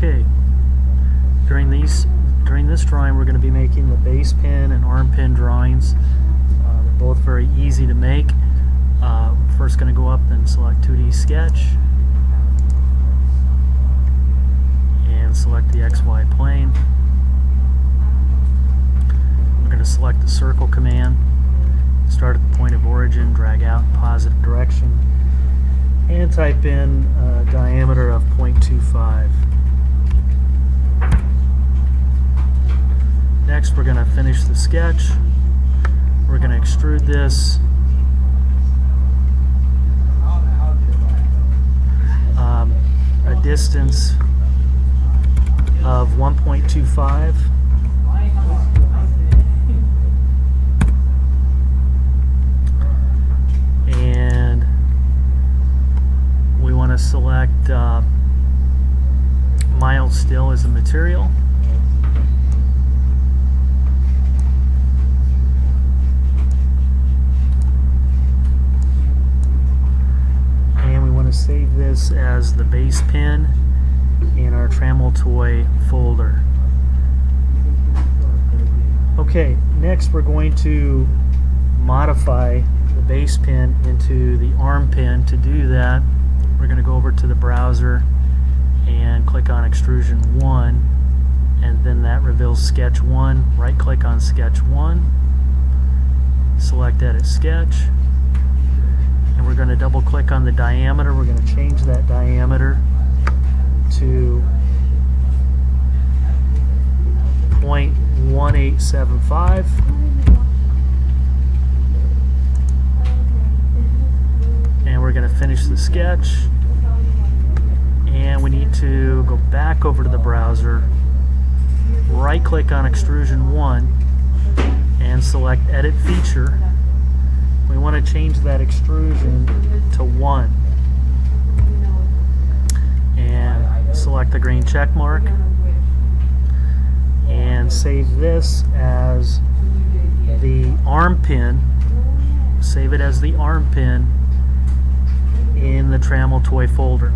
Okay, during this drawing we're going to be making the base pin and arm pin drawings. They're both very easy to make. First going to go up and select 2D sketch and select the XY plane. We're going to select the circle command, start at the point of origin, drag out in positive direction, and type in a diameter of 0.25. Next, we're going to finish the sketch. We're going to extrude this a distance of 1.25. And we want to select mild steel as a material. Save this as the base pin in our Trammel toy folder. Okay, next we're going to modify the base pin into the arm pin. To do that, we're going to go over to the browser and click on Extrusion 1, and then that reveals Sketch 1. Right click on Sketch 1, select Edit Sketch, and we're going to double click on the diameter. We're going to change that diameter to 0.1875. And we're going to finish the sketch. And we need to go back over to the browser, right click on Extrusion 1 and select Edit Feature. We want to change that extrusion to 1 and select the green check mark and save this as the arm pin. Save it as the arm pin in the Trammel toy folder.